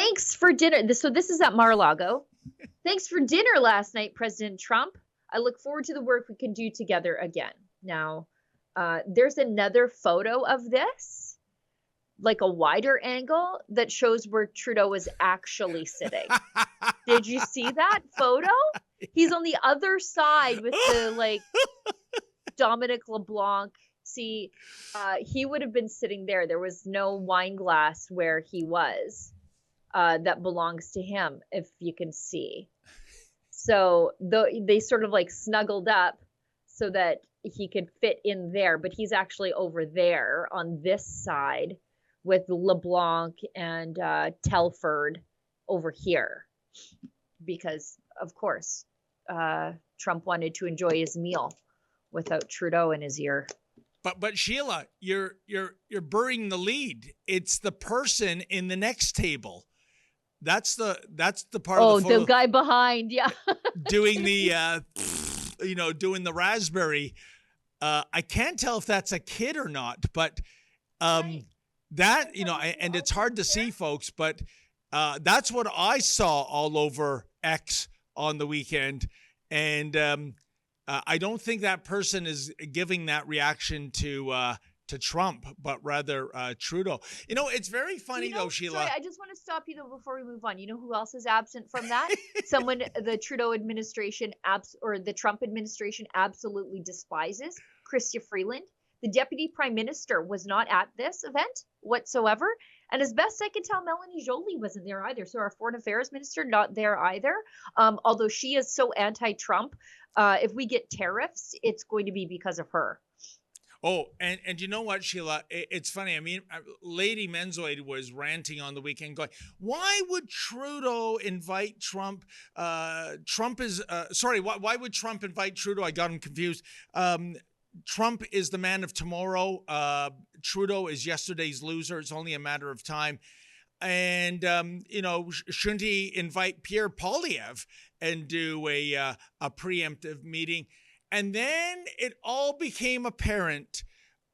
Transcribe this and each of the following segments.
Thanks for dinner. So this is at Mar-a-Lago. Thanks for dinner last night, President Trump. I look forward to the work we can do together again. Now, there's another photo of this, like a wider angle, that shows where Trudeau was actually sitting. Did you see that photo? He's on the other side with the, like, Dominic LeBlanc. See, he would have been sitting there. There was no wine glass where he was that belongs to him, if you can see. So they sort of like snuggled up so that he could fit in there, but he's actually over there on this side with LeBlanc and Telford over here, because of course Trump wanted to enjoy his meal without Trudeau in his ear. But Sheila, you're burying the lead. It's the person in the next table. That's the part of the photo. The guy behind, yeah. doing the doing the raspberry. I can't tell if that's a kid or not, but right. That, and it's hard to see, folks, but that's what I saw all over X on the weekend. And I don't think that person is giving that reaction to Trump, but rather Trudeau. It's very funny, though, Sheila. Sorry, I just want to stop you, though, before we move on. You know who else is absent from that? Someone the Trudeau administration or the Trump administration absolutely despises, Chrystia Freeland. The deputy prime minister was not at this event whatsoever. And as best I can tell, Melanie Joly wasn't there either. So our foreign affairs minister, not there either. Although she is so anti-Trump, if we get tariffs, it's going to be because of her. Oh, and you know what, Sheila? It's funny. I mean, Lady Menzies was ranting on the weekend going, why would Trudeau invite Trump? Why would Trump invite Trudeau? I got him confused. Trump is the man of tomorrow. Trudeau is yesterday's loser. It's only a matter of time. And, shouldn't he invite Pierre Poilievre and do a preemptive meeting? And then it all became apparent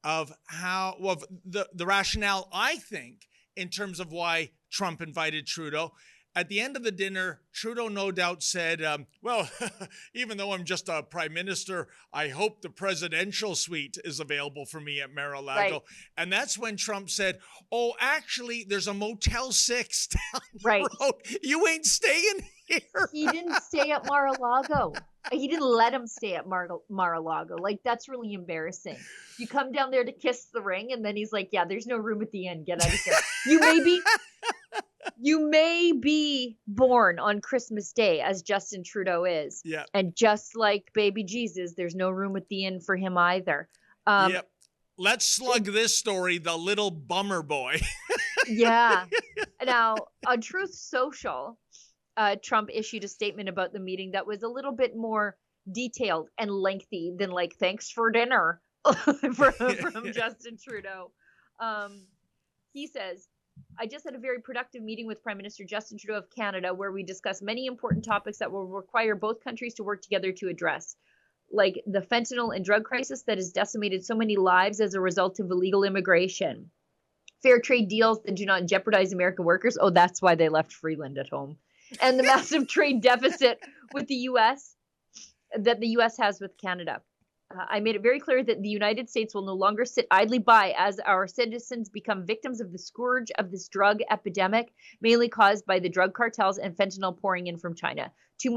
of the rationale, I think, in terms of why Trump invited Trudeau. At the end of the dinner, Trudeau no doubt said, even though I'm just a prime minister, I hope the presidential suite is available for me at Mar-a-Lago. Right. And that's when Trump said, oh, actually, there's a Motel 6 down the road. You ain't staying here. He didn't stay at Mar-a-Lago. He didn't let him stay at Mar-a-Lago. Like, that's really embarrassing. You come down there to kiss the ring, and then he's like, yeah, there's no room at the inn. Get out of here. You may be born on Christmas Day, as Justin Trudeau is. Yeah. And just like baby Jesus, there's no room at the inn for him either. Yep. Let's slug this story, the little bummer boy. Yeah. Now, on Truth Social, Trump issued a statement about the meeting that was a little bit more detailed and lengthy than, like, thanks for dinner from Justin Trudeau. He says, I just had a very productive meeting with Prime Minister Justin Trudeau of Canada where we discussed many important topics that will require both countries to work together to address, like the fentanyl and drug crisis that has decimated so many lives as a result of illegal immigration, fair trade deals that do not jeopardize American workers. Oh, that's why they left Freeland at home. And the massive trade deficit with the U.S. that the U.S. has with Canada. I made it very clear that the United States will no longer sit idly by as our citizens become victims of the scourge of this drug epidemic, mainly caused by the drug cartels and fentanyl pouring in from China. Too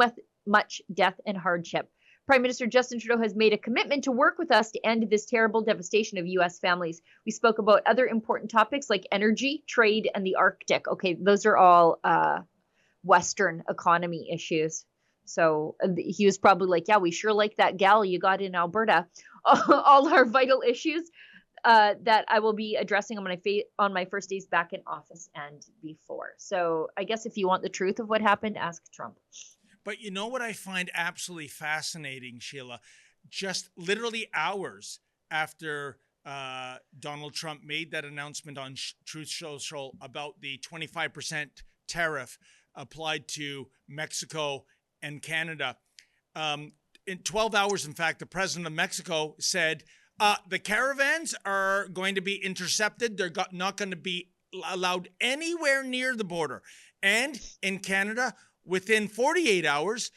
much death and hardship. Prime Minister Justin Trudeau has made a commitment to work with us to end this terrible devastation of U.S. families. We spoke about other important topics like energy, trade, and the Arctic. Okay, those are all Western economy issues. So he was probably like, yeah, we sure like that gal you got in Alberta. All our vital issues that I will be addressing on my first days back in office and before. So I guess if you want the truth of what happened, ask Trump. But you know what I find absolutely fascinating, Sheila? Just literally hours after Donald Trump made that announcement on Truth Social about the 25% tariff applied to Mexico and Canada. In 12 hours, in fact, the president of Mexico said, the caravans are going to be intercepted. They're not going to be allowed anywhere near the border. And in Canada, within 48 hours,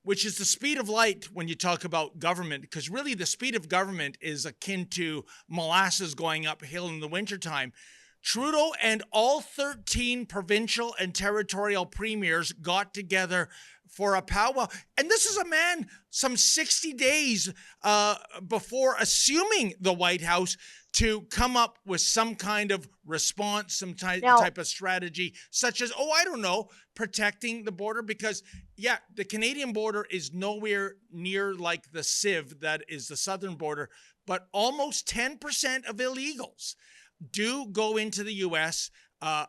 which is the speed of light when you talk about government, because really the speed of government is akin to molasses going uphill in the wintertime. Trudeau and all 13 provincial and territorial premiers got together for a powwow. And this is a man some 60 days before assuming the White House to come up with some kind of response, some type of strategy, such as, I don't know, protecting the border. Because, yeah, the Canadian border is nowhere near like the sieve that is the southern border, but almost 10% of illegals do go into the U.S.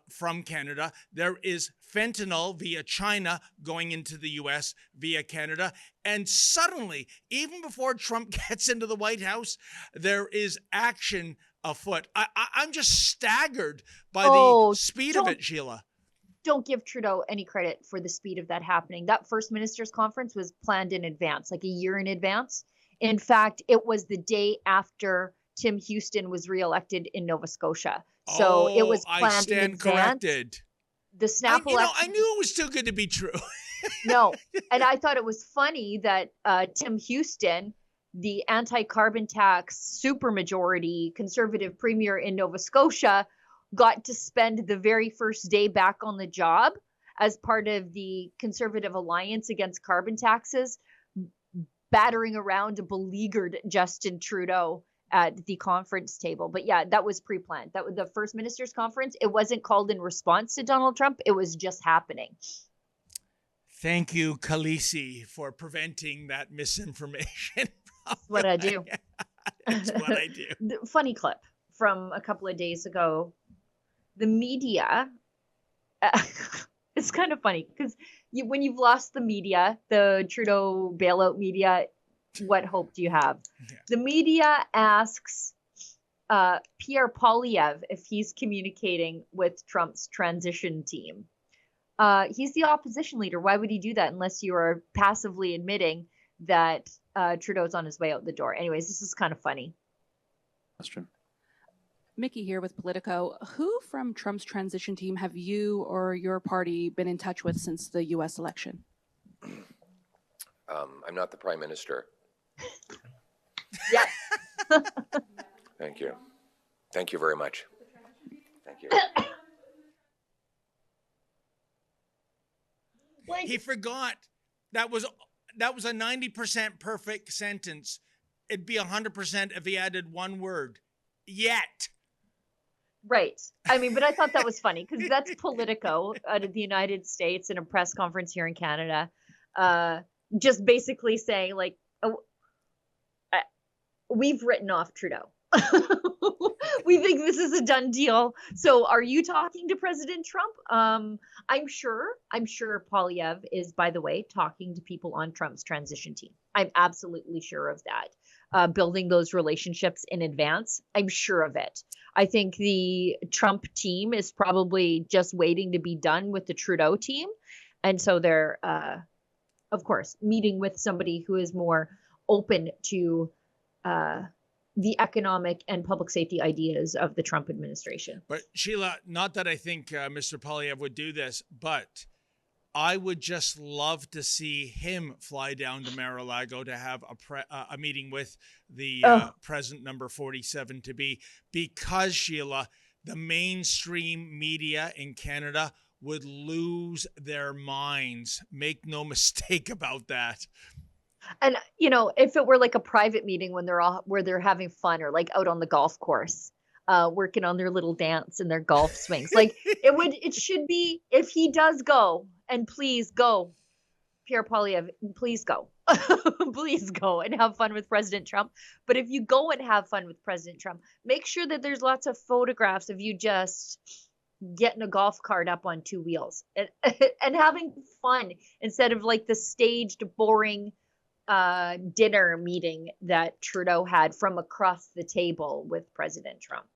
From Canada. There is fentanyl via China going into the U.S. via Canada. And suddenly, even before Trump gets into the White House, there is action afoot. I'm just staggered by the speed of it, Sheila. Don't give Trudeau any credit for the speed of that happening. That first ministers' conference was planned in advance, like a year in advance. In fact, it was the day after Tim Houston was reelected in Nova Scotia. So it was planned I stand in advance. corrected. The snap election. I knew it was too good to be true. No. And I thought it was funny that Tim Houston, the anti-carbon tax supermajority conservative premier in Nova Scotia, got to spend the very first day back on the job as part of the Conservative Alliance Against Carbon Taxes, battering around a beleaguered Justin Trudeau at the conference table. But yeah, that was pre-planned. That was the first ministers' conference. It wasn't called in response to Donald Trump. It was just happening. Thank you, Khaleesi, for preventing that misinformation. That's what I do. That's what I do. Funny clip from a couple of days ago. The media, it's kind of funny because when you've lost the media, the Trudeau bailout media, what hope do you have? Yeah. The media asks Pierre Poilievre if he's communicating with Trump's transition team. He's the opposition leader. Why would he do that unless you are passively admitting that Trudeau's on his way out the door? Anyways, this is kind of funny. Question. Mickey here with Politico. Who from Trump's transition team have you or your party been in touch with since the U.S. election? I'm not the prime minister. Yes. Thank you. Thank you very much. Thank you. He forgot that was a 90% perfect sentence. It'd be 100% if he added one word. Yet. Right. I mean, but I thought that was funny because that's Politico out of the United States in a press conference here in Canada. Just basically saying like, we've written off Trudeau. We think this is a done deal. So are you talking to President Trump? I'm sure Poilievre is, by the way, talking to people on Trump's transition team. I'm absolutely sure of that. Building those relationships in advance. I'm sure of it. I think the Trump team is probably just waiting to be done with the Trudeau team. And so they're, of course, meeting with somebody who is more open to the economic and public safety ideas of the Trump administration. But Sheila, not that I think Mr. Poilievre would do this, but I would just love to see him fly down to Mar-a-Lago to have a meeting with the present number 47 to be, because Sheila, the mainstream media in Canada would lose their minds. Make no mistake about that. And, you know, if it were like a private meeting when they're having fun, or like out on the golf course, working on their little dance and their golf swings, like it should be, if he does go, and please go, Pierre Poilievre, please go, please go and have fun with President Trump. But if you go and have fun with President Trump, make sure that there's lots of photographs of you just getting a golf cart up on two wheels and having fun, instead of like the staged, boring dinner meeting that Trudeau had from across the table with President Trump.